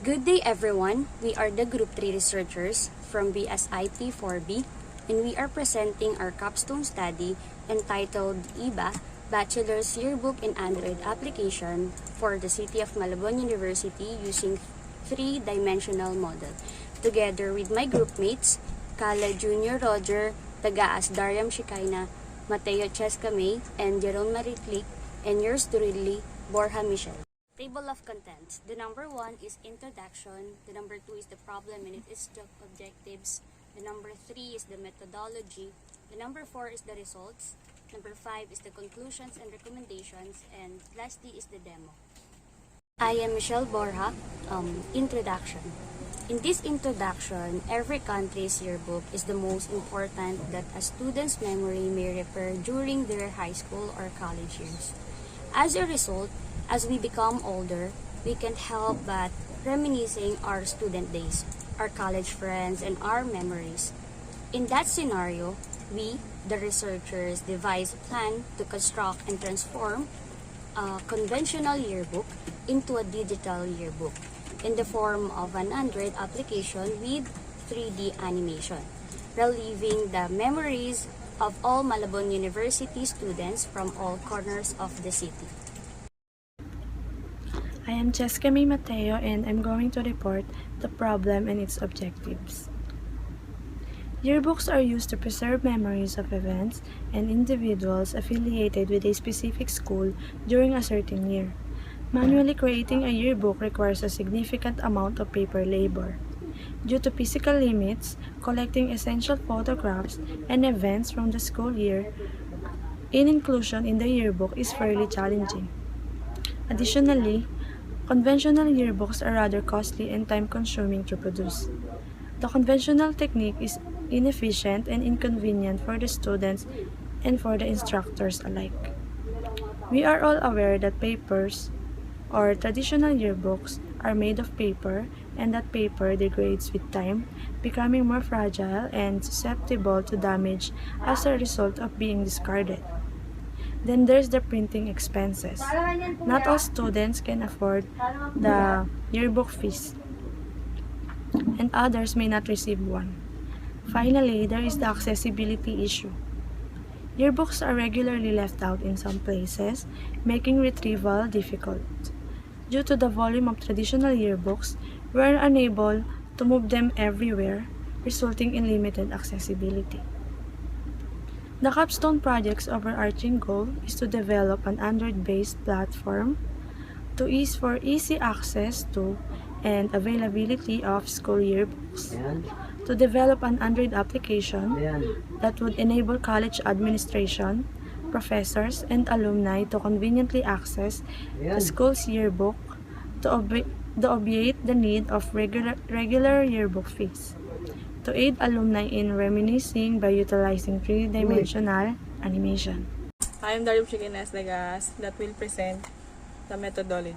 Good day everyone, we are the Group 3 researchers from BSIT 4B and we are presenting our capstone study entitled Ybba, Bachelor's Yearbook in Android Application for the City of Malabon University using three-dimensional model. Together with my group mates, Kala Jr. Roger, Tagaas Dariam Shikaina, Mateo Cheska May, and Jerome Maritlik, and yours truly, Borja Michel. Table of contents. The number 1 is introduction. The number 2 is the problem and its objectives. The number 3 is the methodology. The number 4 is the results. Number 5 is the conclusions and recommendations. And lastly is the demo. I am Michelle Borja. Introduction. In this introduction, every country's yearbook is the most important that a student's memory may refer during their high school or college years. As a result, as we become older, we can't help but reminiscing our student days, our college friends, and our memories. In that scenario, we, the researchers, devised a plan to construct and transform a conventional yearbook into a digital yearbook in the form of an Android application with 3D animation, reliving the memories of all Malabon University students from all corners of the city. I am Cheska May Mateo and I'm going to report the problem and its objectives. Yearbooks are used to preserve memories of events and individuals affiliated with a specific school during a certain year. Manually creating a yearbook requires a significant amount of paper labor. Due to physical limits, collecting essential photographs and events from the school year in inclusion in the yearbook is fairly challenging. Additionally, conventional yearbooks are rather costly and time-consuming to produce. The conventional technique is inefficient and inconvenient for the students and for the instructors alike. We are all aware that papers or traditional yearbooks are made of paper and that paper degrades with time, becoming more fragile and susceptible to damage as a result of being discarded. Then there's the printing expenses. Not all students can afford the yearbook fees, and others may not receive one. Finally, there is the accessibility issue. Yearbooks are regularly left out in some places, making retrieval difficult. Due to the volume of traditional yearbooks, we are unable to move them everywhere, resulting in limited accessibility. The Capstone project's overarching goal is to develop an Android-based platform for easy access to and availability of school yearbooks, to develop an Android application that would enable college administration, professors, and alumni to conveniently access the school's yearbook to obviate the need of regular yearbook fees, to aid alumni in reminiscing by utilizing three-dimensional animation. I am Dariam Shikaina that will present the methodology.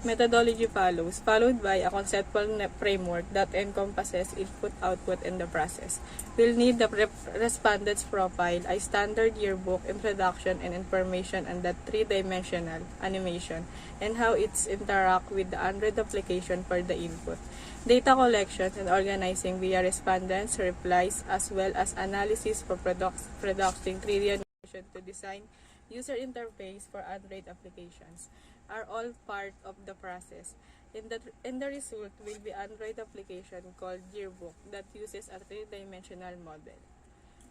Methodology followed by a conceptual framework that encompasses input, output, and the process. We'll need the respondent's profile, a standard yearbook, introduction, and information on the three-dimensional animation, and how it's interact with the Android application for the input. Data collections and organizing via respondents' replies, as well as analysis for producing 3D animation to design user interface for Android applications are all part of the process. In the result will be Android application called Yearbook that uses a three-dimensional model.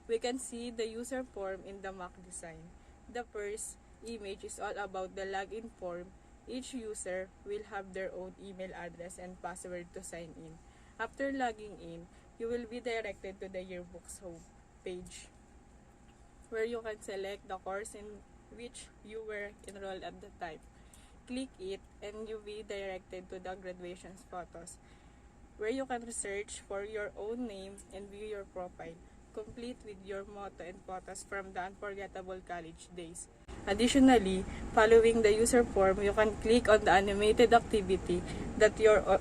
We can see the user form in the mock design. The first image is all about the login form. Each user will have their own email address and password to sign in. After logging in, you will be directed to the Yearbook's home page, where you can select the course in which you were enrolled at the time. Click it and you'll be directed to the graduation photos, where you can search for your own name and view your profile, complete with your motto and photos from the unforgettable college days. Additionally, following the user form, you can click on the animated activity that your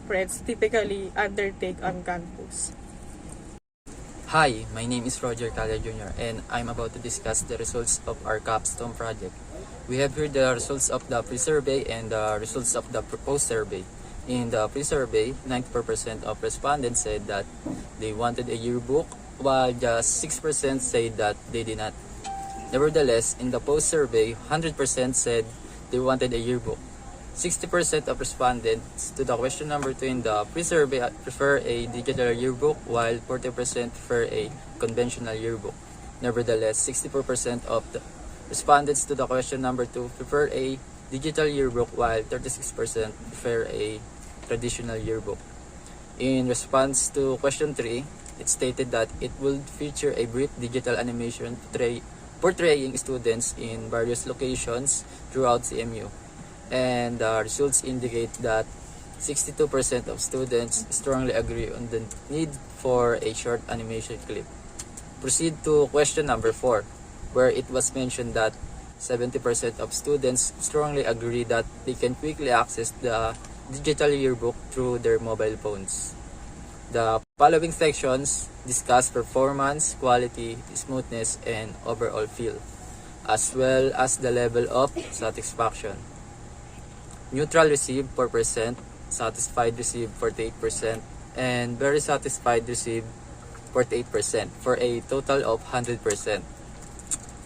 friends typically undertake on campus. Hi, my name is Roger Kala Jr. and I'm about to discuss the results of our Capstone project. We have here the results of the pre-survey and the results of the proposed survey. In the pre-survey, 94% of respondents said that they wanted a yearbook, while just 6% said that they did not. Nevertheless, in the post-survey, 100% said they wanted a yearbook. 60% of respondents to the question number 2 in the pre-survey prefer a digital yearbook, while 40% prefer a conventional yearbook. Nevertheless, 64% of the respondents to the question number 2 prefer a digital yearbook, while 36% prefer a traditional yearbook. In response to question 3, it stated that it would feature a brief digital animation portraying students in various locations throughout CMU. And the results indicate that 62% of students strongly agree on the need for a short animation clip. Proceed to question number 4, where it was mentioned that 70% of students strongly agree that they can quickly access the digital yearbook through their mobile phones. The following sections discuss performance, quality, smoothness, and overall feel, as well as the level of satisfaction. Neutral received 4%, satisfied received 48%, and very satisfied received 48%, for a total of 100%.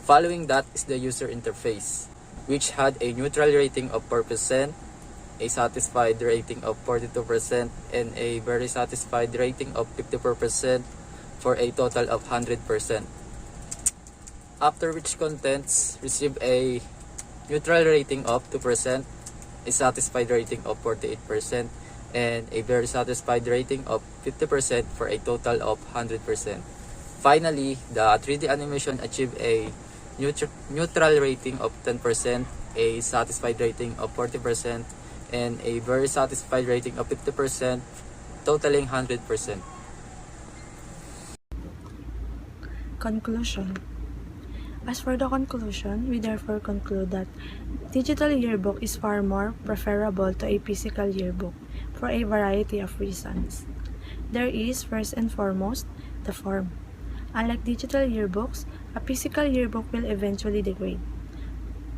Following that is the user interface, which had a neutral rating of 4%, a satisfied rating of 42%, and a very satisfied rating of 54%, for a total of 100%. After which contents received a neutral rating of 2%, a satisfied rating of 48%, and a very satisfied rating of 50%, for a total of 100%. Finally, the 3D animation achieved a neutral rating of 10%, a satisfied rating of 40%, and a very satisfied rating of 50%, totaling 100%. Conclusion. As for the conclusion, we therefore conclude that digital yearbook is far more preferable to a physical yearbook for a variety of reasons. There is, first and foremost, the form. Unlike digital yearbooks, a physical yearbook will eventually degrade.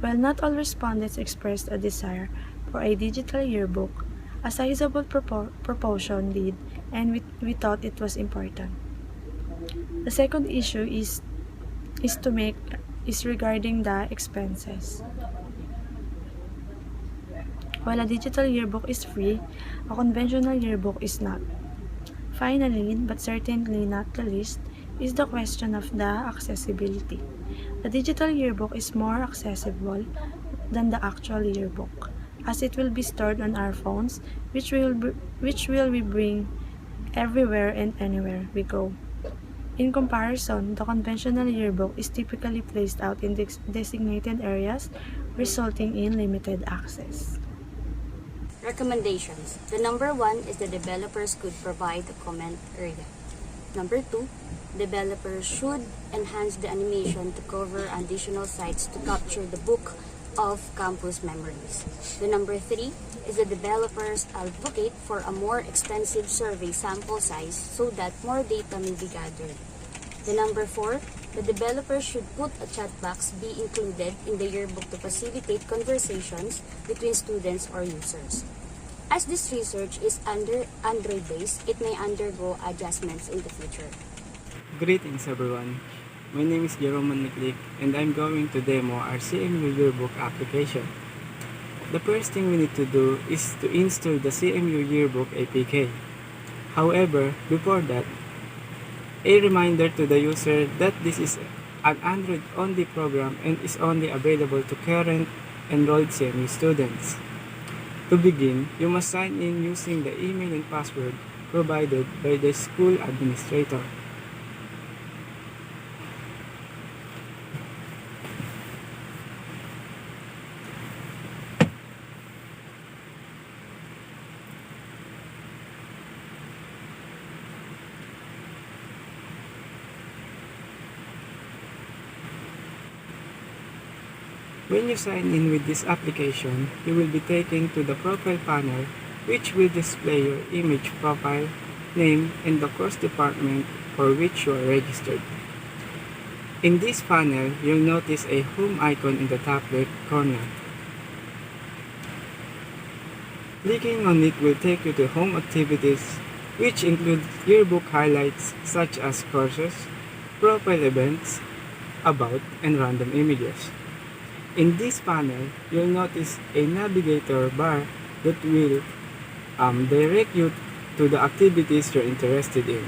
While not all respondents expressed a desire for a digital yearbook, a sizable proportion did, and we thought it was important. The second issue is regarding the expenses. While a digital yearbook is free, a conventional yearbook is not. Finally, but certainly not the least, is the question of the accessibility. The digital yearbook is more accessible than the actual yearbook, as it will be stored on our phones, which will we bring everywhere and anywhere we go. In comparison, the conventional yearbook is typically placed out in designated areas, resulting in limited access. Recommendations. The number 1 is the developers could provide a comment area. Number 2, developers should enhance the animation to cover additional sites to capture the book of campus memories. The number 3 is the developers advocate for a more extensive survey sample size so that more data may be gathered. The number 4, the developers should put a chat box be included in the yearbook to facilitate conversations between students or users. As this research is Android-based, it may undergo adjustments in the future. Greetings everyone. My name is Jerome Niklik and I'm going to demo our CMU Yearbook application. The first thing we need to do is to install the CMU Yearbook APK. However, before that, a reminder to the user that this is an Android-only program and is only available to current enrolled CMU students. To begin, you must sign in using the email and password provided by the school administrator. When you sign in with this application, you will be taken to the profile panel, which will display your image profile, name, and the course department for which you are registered. In this panel, you'll notice a home icon in the top left corner. Clicking on it will take you to home activities, which include yearbook highlights such as courses, profile events, about, and random images. In this panel, you'll notice a navigator bar that will direct you to the activities you're interested in.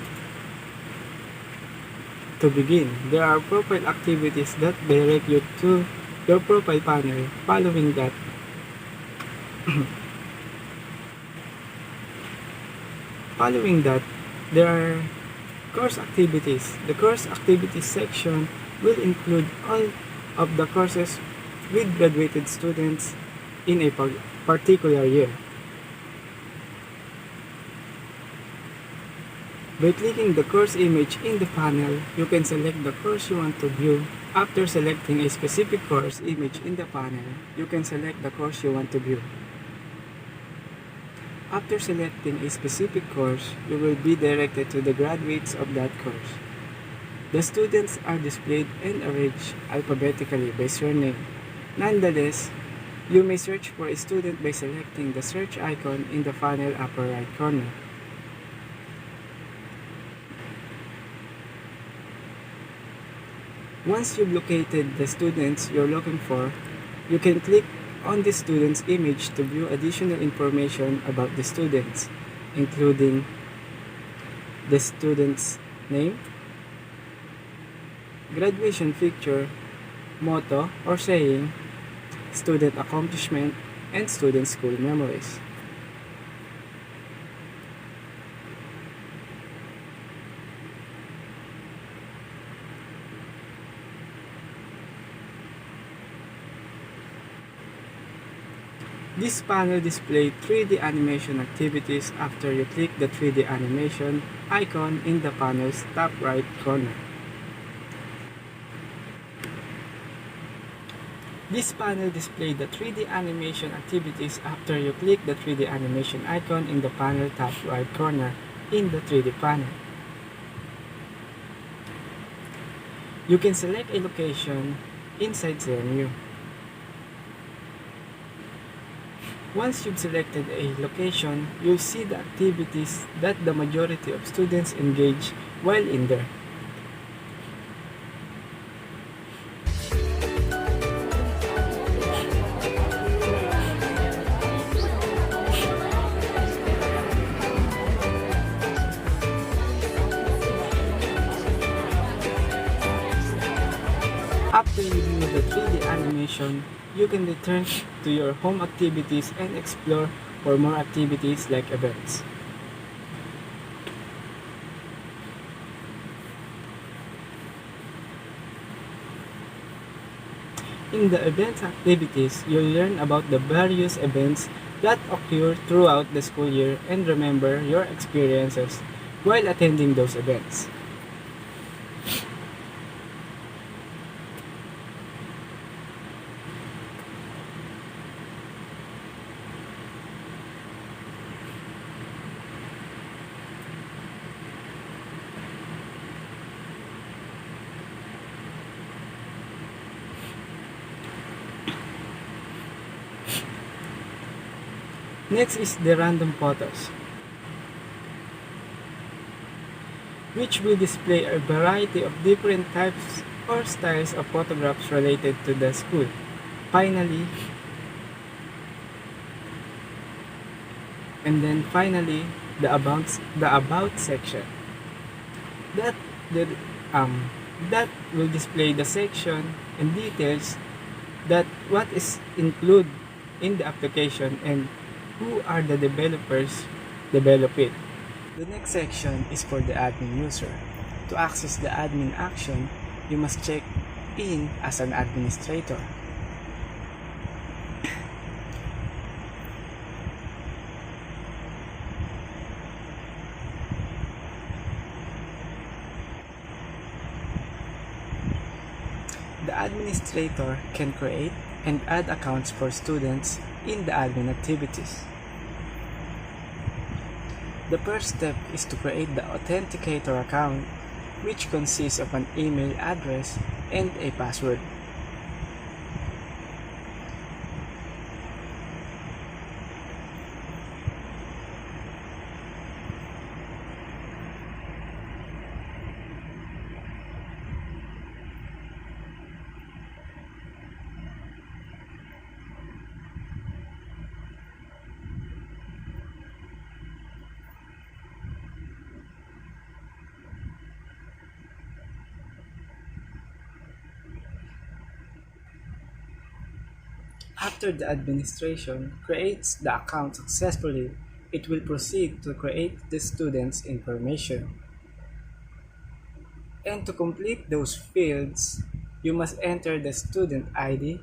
To begin, there are profile activities that direct you to your profile panel. Following that, there are course activities. The course activities section will include all of the courses with graduated students in a particular year. By clicking the course image in the panel, you can select the course you want to view. After selecting a specific course image in the panel, you can select the course you want to view. After selecting a specific course, you will be directed to the graduates of that course. The students are displayed and arranged alphabetically by surname. Nonetheless, you may search for a student by selecting the search icon in the panel upper right corner. Once you've located the students you're looking for, you can click on the student's image to view additional information about the students, including the student's name, graduation picture, motto or saying, student accomplishment, and student school memories. This panel displays 3D animation activities after you click the 3D animation icon in the panel's top right corner. This panel displays the 3D animation activities after you click the 3D animation icon in the panel top right corner in the 3D panel. You can select a location inside the menu. Once you've selected a location, you'll see the activities that the majority of students engage while in there. After you view the 3D animation, you can return to your home activities and explore for more activities like events. In the events activities, you'll learn about the various events that occur throughout the school year and remember your experiences while attending those events. Next is the random photos, which will display a variety of different types or styles of photographs related to the school. Finally, the about section. That will display the section and details that what is included in the application and who are the developers develop it. The next section is for the admin user. To access the admin action, you must check in as an administrator. The administrator can create and add accounts for students in the admin activities. The first step is to create the authenticator account, which consists of an email address and a password. After the administration creates the account successfully, it will proceed to create the student's information. And to complete those fields, you must enter the student ID,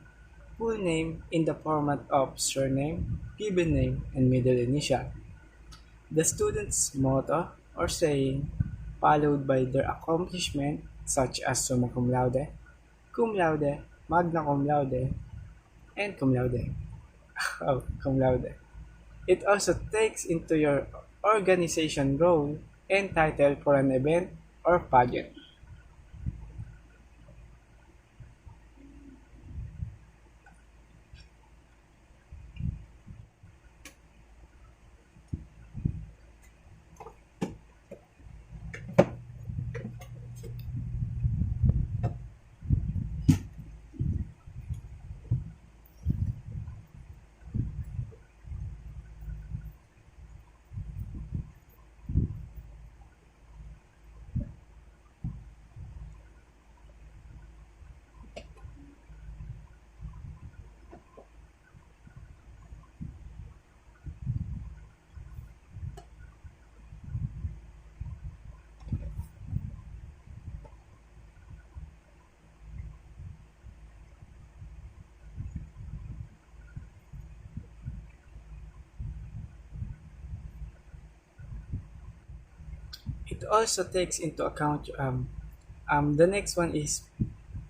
full name in the format of surname, given name, and middle initial. The student's motto or saying, followed by their accomplishment such as summa cum laude, magna cum laude, and cum laude. Oh, cum laude. It also takes into your organization role and title for an event or pageant. It also takes into account the next one is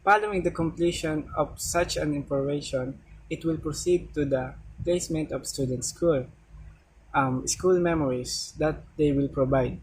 following the completion of such an information, it will proceed to the placement of student school memories that they will provide.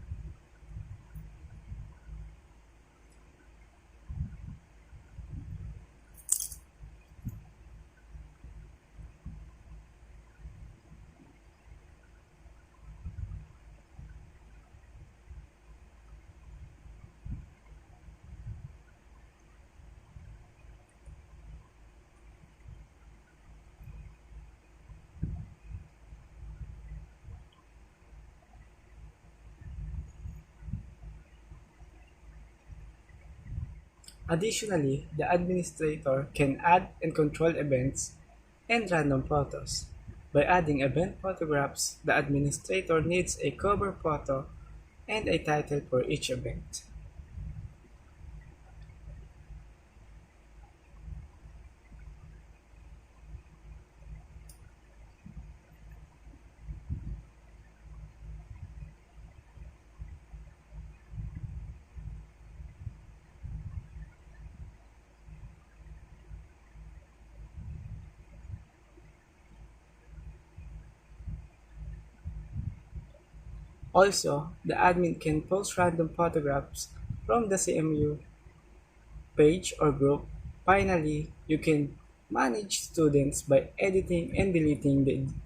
Additionally, the administrator can add and control events and random photos. By adding event photographs, the administrator needs a cover photo and a title for each event. Also, the admin can post random photographs from the CMU page or group. Finally, you can manage students by editing and deleting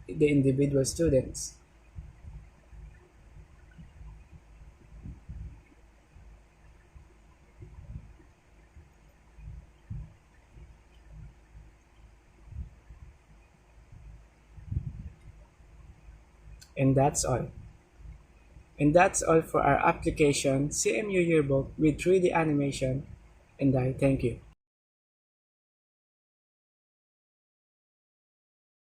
the individual students. And that's all. And that's all for our application CMU Yearbook with 3D animation. And I thank you.